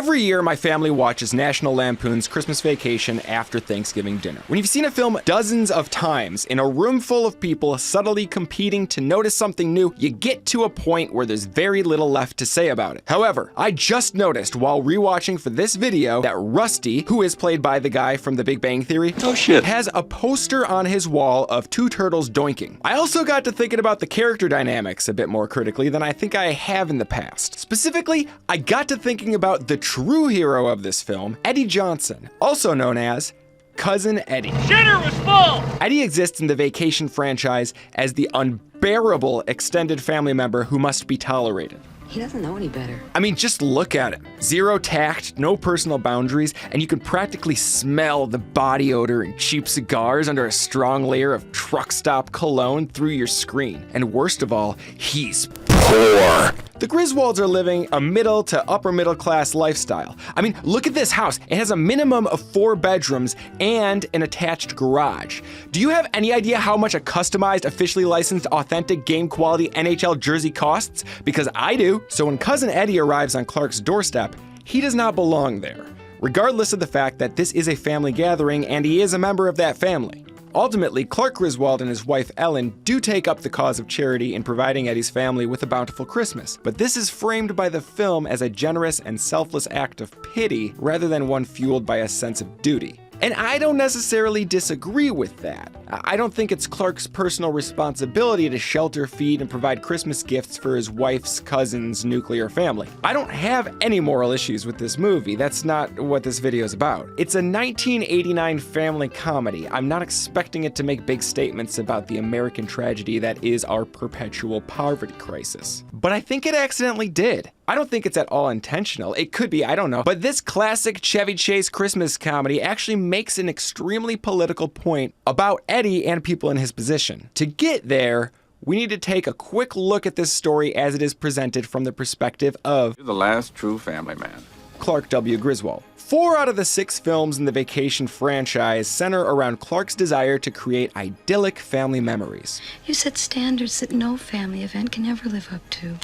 Every year, my family watches National Lampoon's Christmas Vacation after Thanksgiving dinner. When you've seen a film dozens of times in a room full of people subtly competing to notice something new, you get to a point where there's very little left to say about it. However, I just noticed while rewatching for this video that Rusty, who is played by the guy from The Big Bang Theory, oh shit, has a poster on his wall of two turtles doinking. I also got to thinking about the character dynamics a bit more critically than I think I have in the past. Specifically, I got to thinking about the true hero of this film, Eddie Johnson, also known as Cousin Eddie. Dinner was full! Eddie exists in the Vacation franchise as the unbearable extended family member who must be tolerated. He doesn't know any better. I mean, just look at him. Zero tact, no personal boundaries, and you can practically smell the body odor and cheap cigars under a strong layer of truck stop cologne through your screen. And worst of all, he's poor. The Griswolds are living a middle to upper middle class lifestyle. I mean, look at this house. It has a minimum of 4 bedrooms and an attached garage. Do you have any idea how much a customized, officially licensed, authentic game quality NHL jersey costs? Because I do. So when Cousin Eddie arrives on Clark's doorstep, he does not belong there, regardless of the fact that this is a family gathering and he is a member of that family. Ultimately, Clark Griswold and his wife Ellen do take up the cause of charity in providing Eddie's family with a bountiful Christmas, but this is framed by the film as a generous and selfless act of pity rather than one fueled by a sense of duty. And I don't necessarily disagree with that. I don't think it's Clark's personal responsibility to shelter, feed, and provide Christmas gifts for his wife's cousin's nuclear family. I don't have any moral issues with this movie. That's not what this video is about. It's a 1989 family comedy. I'm not expecting it to make big statements about the American tragedy that is our perpetual poverty crisis. But I think it accidentally did. I don't think it's at all intentional. It could be, I don't know. But this classic Chevy Chase Christmas comedy actually makes an extremely political point about Eddie and people in his position. To get there, we need to take a quick look at this story as it is presented from the perspective of you're the last true family man, Clark W. Griswold. 4 out of the 6 films in the Vacation franchise center around Clark's desire to create idyllic family memories. You set standards that no family event can ever live up to.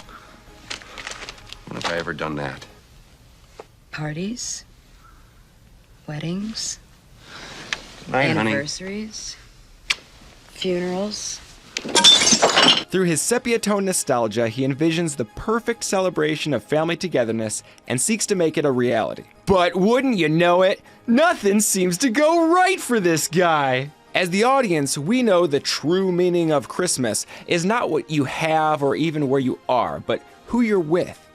When have I ever done that? Parties, weddings, Night, anniversaries, funerals. Through his sepia tone nostalgia, he envisions the perfect celebration of family togetherness and seeks to make it a reality. But wouldn't you know it, nothing seems to go right for this guy. As the audience, we know the true meaning of Christmas is not what you have or even where you are, but who you're with.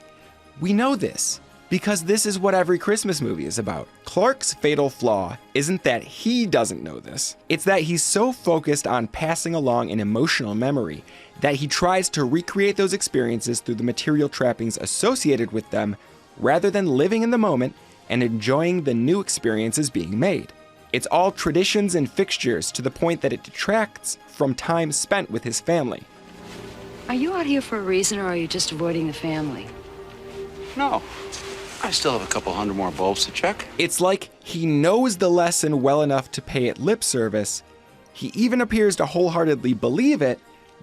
We know this because this is what every Christmas movie is about. Clark's fatal flaw isn't that he doesn't know this. It's that he's so focused on passing along an emotional memory that he tries to recreate those experiences through the material trappings associated with them rather than living in the moment and enjoying the new experiences being made. It's all traditions and fixtures to the point that it detracts from time spent with his family. Are you out here for a reason, or are you just avoiding the family? No. I still have a couple hundred more bulbs to check. It's like he knows the lesson well enough to pay it lip service. He even appears to wholeheartedly believe it,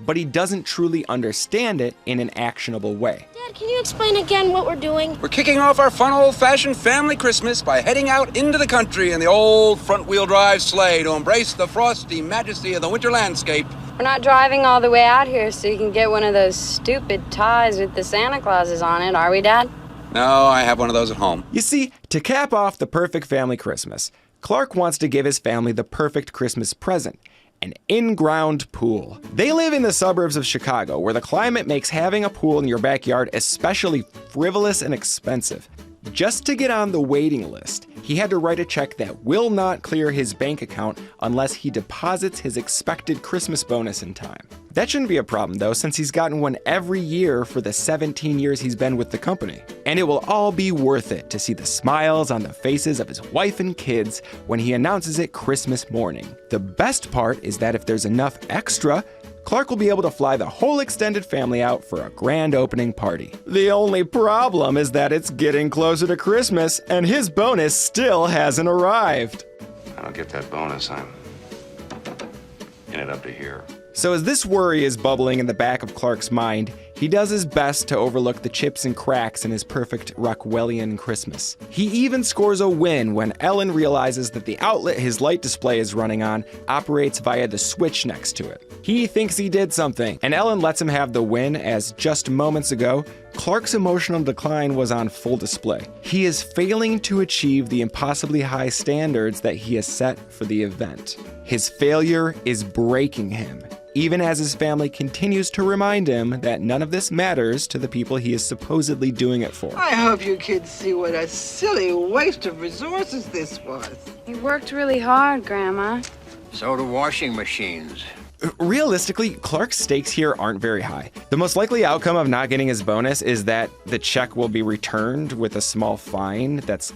but he doesn't truly understand it in an actionable way. Dad, can you explain again what we're doing? We're kicking off our fun old-fashioned family Christmas by heading out into the country in the old front-wheel drive sleigh to embrace the frosty majesty of the winter landscape. We're not driving all the way out here so you can get one of those stupid ties with the Santa Clauses on it, are we, Dad? No, I have one of those at home. You see, to cap off the perfect family Christmas, Clark wants to give his family the perfect Christmas present, an in-ground pool. They live in the suburbs of Chicago, where the climate makes having a pool in your backyard especially frivolous and expensive. Just to get on the waiting list, he had to write a check that will not clear his bank account unless he deposits his expected Christmas bonus in time. That shouldn't be a problem though, since he's gotten one every year for the 17 years he's been with the company. And it will all be worth it to see the smiles on the faces of his wife and kids when he announces it Christmas morning. The best part is that if there's enough extra, Clark will be able to fly the whole extended family out for a grand opening party. The only problem is that it's getting closer to Christmas and his bonus still hasn't arrived. I don't get that bonus, I'm in it up to here. So as this worry is bubbling in the back of Clark's mind, He does his best to overlook the chips and cracks in his perfect Rockwellian Christmas. He even scores a win when Ellen realizes that the outlet his light display is running on operates via the switch next to it. He thinks he did something, and Ellen lets him have the win as just moments ago, Clark's emotional decline was on full display. He is failing to achieve the impossibly high standards that he has set for the event. His failure is breaking him, even as his family continues to remind him that none of this matters to the people he is supposedly doing it for. I hope you kids see what a silly waste of resources this was. He worked really hard, Grandma. So do washing machines. Realistically, Clark's stakes here aren't very high. The most likely outcome of not getting his bonus is that the check will be returned with a small fine. That's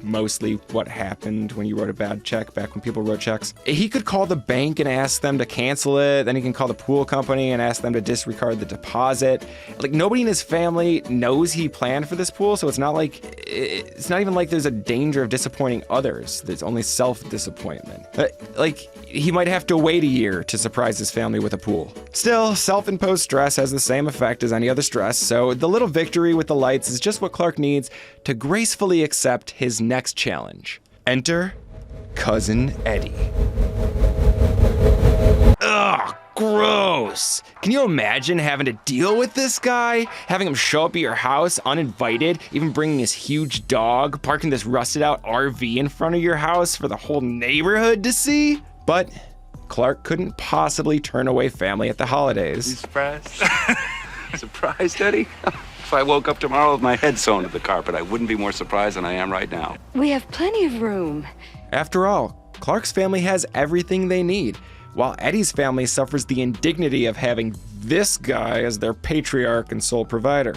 mostly what happened when you wrote a bad check back when people wrote checks. He could call the bank and ask them to cancel it. Then he can call the pool company and ask them to disregard the deposit. Like, nobody in his family knows he planned for this pool, so it's not even like there's a danger of disappointing others. There's only self-disappointment. Like, he might have to wait a year to surprise his family with a pool. Still, self-imposed stress has the same effect as any other stress, so the little victory with the lights is just what Clark needs to gracefully accept his next challenge. Enter Cousin Eddie. Ugh, gross. Can you imagine having to deal with this guy? Having him show up at your house uninvited, even bringing his huge dog, parking this rusted out RV in front of your house for the whole neighborhood to see? But Clark couldn't possibly turn away family at the holidays. You surprised? Surprised, Eddie? If I woke up tomorrow with my head sewn to the carpet, I wouldn't be more surprised than I am right now. We have plenty of room. After all, Clark's family has everything they need, while Eddie's family suffers the indignity of having this guy as their patriarch and sole provider.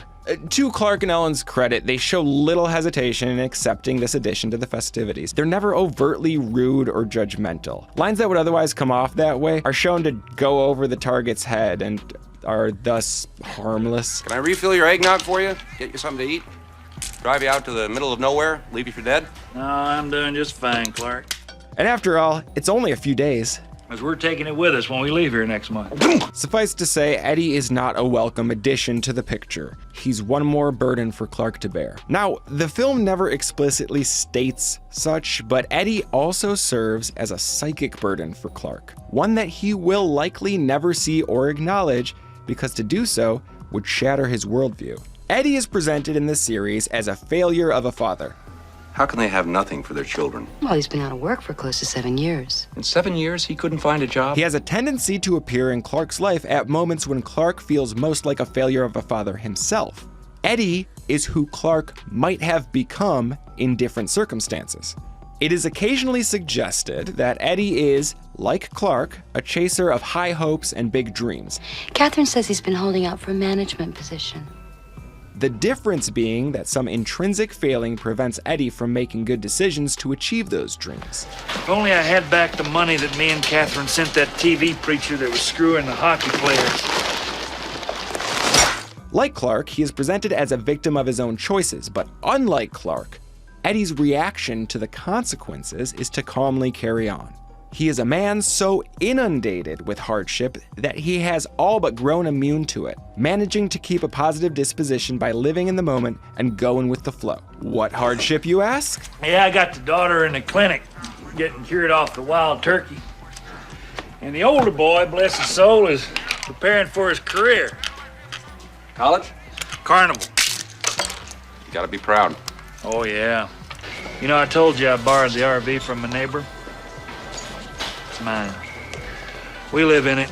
To Clark and Ellen's credit, they show little hesitation in accepting this addition to the festivities. They're never overtly rude or judgmental. Lines that would otherwise come off that way are shown to go over the target's head and are thus harmless. Can I refill your eggnog for you? Get you something to eat? Drive you out to the middle of nowhere? Leave you for dead? No, I'm doing just fine, Clark. And after all, it's only a few days. Because we're taking it with us when we leave here next month. Suffice to say, Eddie is not a welcome addition to the picture. He's one more burden for Clark to bear. Now, the film never explicitly states such, but Eddie also serves as a psychic burden for Clark, one that he will likely never see or acknowledge, because to do so would shatter his worldview. Eddie is presented in this series as a failure of a father. How can they have nothing for their children? Well, he's been out of work for close to 7 years. In 7 years, he couldn't find a job? He has a tendency to appear in Clark's life at moments when Clark feels most like a failure of a father himself. Eddie is who Clark might have become in different circumstances. It is occasionally suggested that Eddie is, like Clark, a chaser of high hopes and big dreams. Catherine says he's been holding out for a management position. The difference being that some intrinsic failing prevents Eddie from making good decisions to achieve those dreams. If only I had back the money that me and Catherine sent that TV preacher that was screwing the hockey players. Like Clark, he is presented as a victim of his own choices, but unlike Clark, Eddie's reaction to the consequences is to calmly carry on. He is a man so inundated with hardship that he has all but grown immune to it, managing to keep a positive disposition by living in the moment and going with the flow. What hardship, you ask? Yeah, I got the daughter in the clinic getting cured off the wild turkey. And the older boy, bless his soul, is preparing for his career. College? Carnival. You gotta be proud. Oh, yeah. You know, I told you I borrowed the RV from a neighbor. It's mine. We live in it.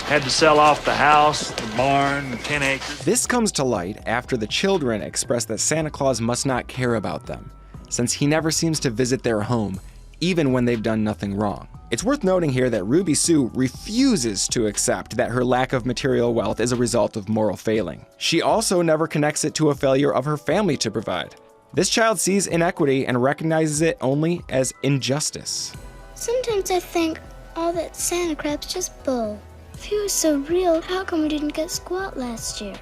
Had to sell off the house, the barn, the 10 acres. This comes to light after the children express that Santa Claus must not care about them, since he never seems to visit their home, even when they've done nothing wrong. It's worth noting here that Ruby Sue refuses to accept that her lack of material wealth is a result of moral failing. She also never connects it to a failure of her family to provide. This child sees inequity and recognizes it only as injustice. Sometimes I think all that Santa crap's just bull. If he was so real, how come we didn't get squat last year?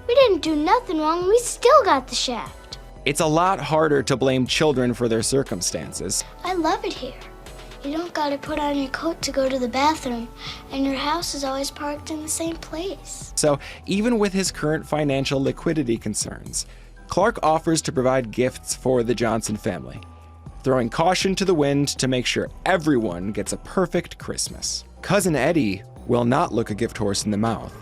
We didn't do nothing wrong and we still got the shaft. It's a lot harder to blame children for their circumstances. I love it here. You don't gotta put on your coat to go to the bathroom, and your house is always parked in the same place. So even with his current financial liquidity concerns, Clark offers to provide gifts for the Johnson family, throwing caution to the wind to make sure everyone gets a perfect Christmas. Cousin Eddie will not look a gift horse in the mouth,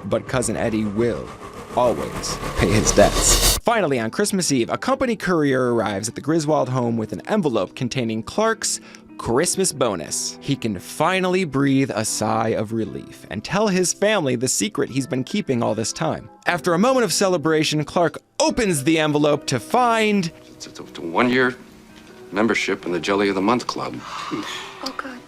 but Cousin Eddie will always pay his debts. Finally, on Christmas Eve, a company courier arrives at the Griswold home with an envelope containing Clark's Christmas bonus. He can finally breathe a sigh of relief and tell his family the secret he's been keeping all this time. After a moment of celebration, Clark opens the envelope to find... It's a 1-year membership in the Jelly of the Month Club. Oh, God.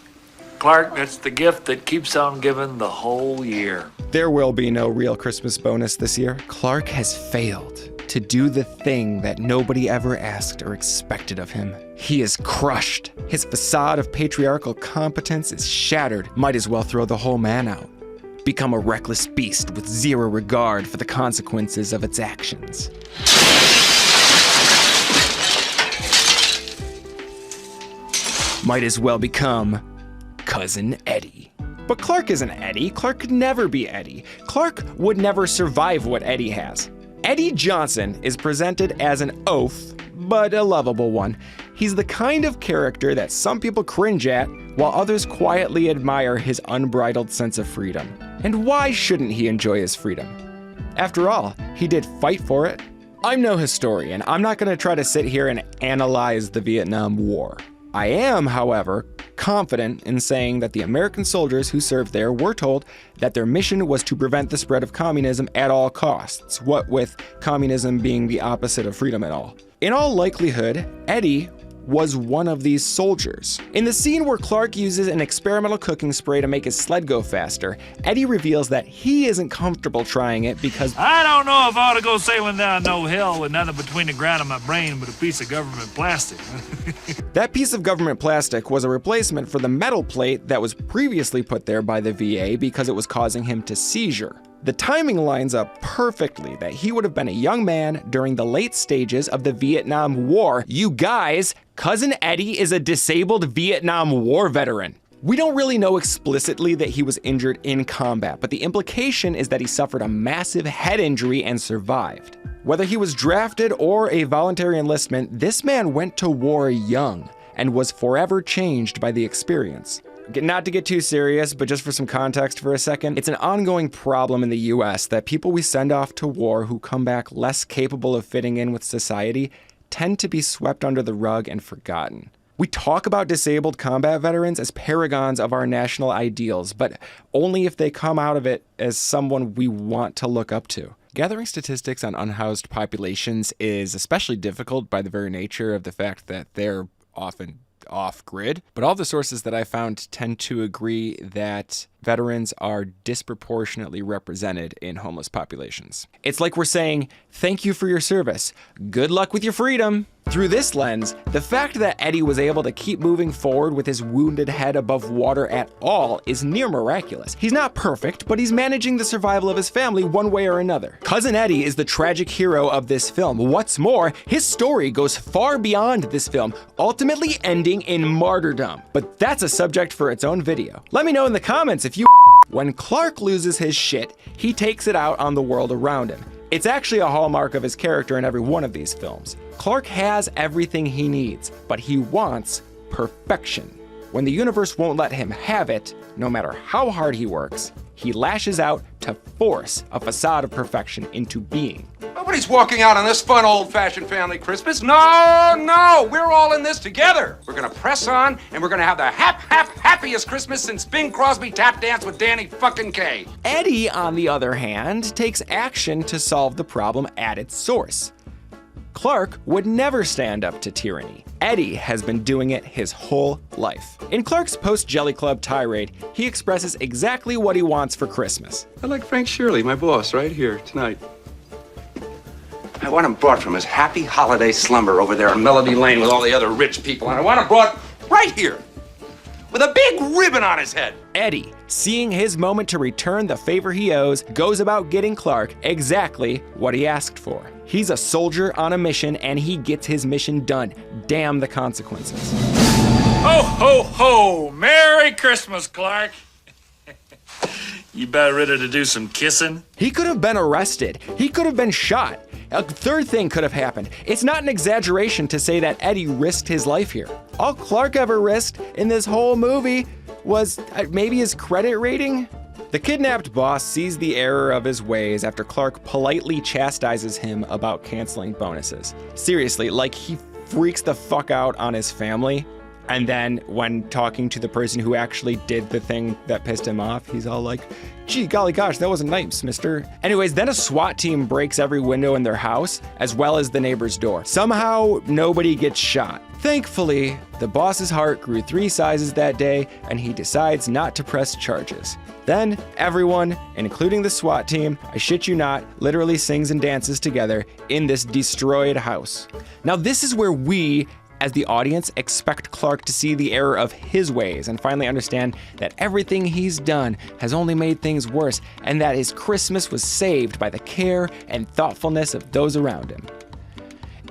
Clark, that's the gift that keeps on giving the whole year. There will be no real Christmas bonus this year. Clark has failed to do the thing that nobody ever asked or expected of him. He is crushed. His facade of patriarchal competence is shattered. Might as well throw the whole man out. Become a reckless beast with zero regard for the consequences of its actions. Might as well become Cousin Eddie. But Clark isn't Eddie. Clark could never be Eddie. Clark would never survive what Eddie has. Eddie Johnson is presented as an oaf, but a lovable one. He's the kind of character that some people cringe at, while others quietly admire his unbridled sense of freedom. And why shouldn't he enjoy his freedom? After all, he did fight for it. I'm no historian. I'm not going to try to sit here and analyze the Vietnam War. I am, however, confident in saying that the American soldiers who served there were told that their mission was to prevent the spread of communism at all costs, what with communism being the opposite of freedom at all. In all likelihood, Eddie was one of these soldiers. In the scene where Clark uses an experimental cooking spray to make his sled go faster, Eddie reveals that he isn't comfortable trying it because I don't know if I ought to go sailing down no hill with nothing between the ground and my brain but a piece of government plastic. that piece of government plastic was a replacement for the metal plate that was previously put there by the VA because it was causing him to seizure. The timing lines up perfectly that he would have been a young man during the late stages of the Vietnam War. You guys, Cousin Eddie is a disabled Vietnam War veteran. We don't really know explicitly that he was injured in combat, but the implication is that he suffered a massive head injury and survived. Whether he was drafted or a voluntary enlistment, this man went to war young and was forever changed by the experience. Not to get too serious, but just for some context for a second, it's an ongoing problem in the US that people we send off to war who come back less capable of fitting in with society tend to be swept under the rug and forgotten. We talk about disabled combat veterans as paragons of our national ideals, but only if they come out of it as someone we want to look up to. Gathering statistics on unhoused populations is especially difficult by the very nature of the fact that they're often off-grid, but all the sources that I found tend to agree that veterans are disproportionately represented in homeless populations. It's like we're saying, thank you for your service. Good luck with your freedom. Through this lens, the fact that Eddie was able to keep moving forward with his wounded head above water at all is near miraculous. He's not perfect, but he's managing the survival of his family one way or another. Cousin Eddie is the tragic hero of this film. What's more, his story goes far beyond this film, ultimately ending in martyrdom. But that's a subject for its own video. Let me know in the comments if you When Clark loses his shit, he takes it out on the world around him. It's actually a hallmark of his character in every one of these films. Clark has everything he needs, but he wants perfection. When the universe won't let him have it, no matter how hard he works, he lashes out to force a facade of perfection into being. Nobody's walking out on this fun, old-fashioned family Christmas. No, we're all in this together. We're gonna press on, and we're gonna have the happiest Christmas since Bing Crosby tap danced with Danny fucking Kaye. Eddie, on the other hand, takes action to solve the problem at its source. Clark would never stand up to tyranny. Eddie has been doing it his whole life. In Clark's post-Jelly Club tirade, he expresses exactly what he wants for Christmas. I like Frank Shirley, my boss, right here tonight. I want him brought from his happy holiday slumber over there on Melody Lane with all the other rich people, and I want him brought right here with a big ribbon on his head. Eddie, seeing his moment to return the favor he owes, goes about getting Clark exactly what he asked for. He's a soldier on a mission, and he gets his mission done. Damn the consequences. Ho, ho, ho! Merry Christmas, Clark. You about ready to do some kissing? He could have been arrested. He could have been shot. A third thing could have happened. It's not an exaggeration to say that Eddie risked his life here. All Clark ever risked in this whole movie was maybe his credit rating? The kidnapped boss sees the error of his ways after Clark politely chastises him about canceling bonuses. Seriously, like he freaks the fuck out on his family. And then when talking to the person who actually did the thing that pissed him off, he's all like, gee, golly gosh, that wasn't nice, mister. Anyways, then a SWAT team breaks every window in their house, as well as the neighbor's door. Somehow, nobody gets shot. Thankfully, the boss's heart grew 3 sizes that day, and he decides not to press charges. Then, everyone, including the SWAT team, I shit you not, literally sings and dances together in this destroyed house. Now, this is where we, as the audience, expect Clark to see the error of his ways and finally understand that everything he's done has only made things worse and that his Christmas was saved by the care and thoughtfulness of those around him.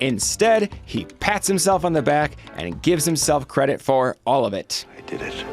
Instead, he pats himself on the back and gives himself credit for all of it. I did it.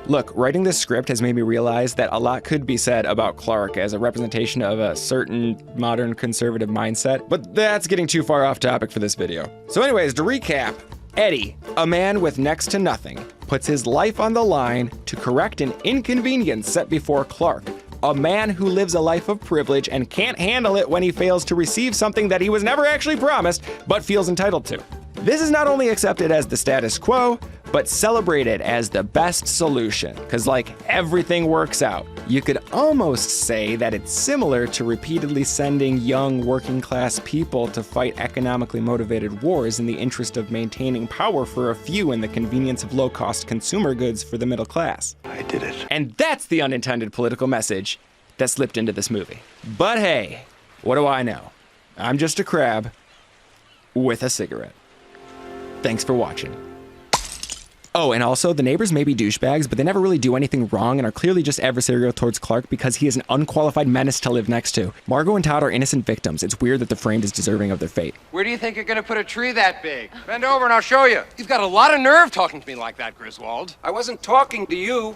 Look, writing this script has made me realize that a lot could be said about Clark as a representation of a certain modern conservative mindset, but that's getting too far off topic for this video. So anyways, to recap, Eddie, a man with next to nothing, puts his life on the line to correct an inconvenience set before Clark, a man who lives a life of privilege and can't handle it when he fails to receive something that he was never actually promised, but feels entitled to. This is not only accepted as the status quo, but celebrated as the best solution, because like everything works out. You could almost say that it's similar to repeatedly sending young working class people to fight economically motivated wars in the interest of maintaining power for a few and the convenience of low-cost consumer goods for the middle class. I did it. And that's the unintended political message that slipped into this movie. But hey, what do I know? I'm just a crab with a cigarette. Thanks for watching. Oh, and also, the neighbors may be douchebags, but they never really do anything wrong and are clearly just adversarial towards Clark because he is an unqualified menace to live next to. Margot and Todd are innocent victims. It's weird that the framed is deserving of their fate. Where do you think you're gonna put a tree that big? Bend over and I'll show you. You've got a lot of nerve talking to me like that, Griswold. I wasn't talking to you.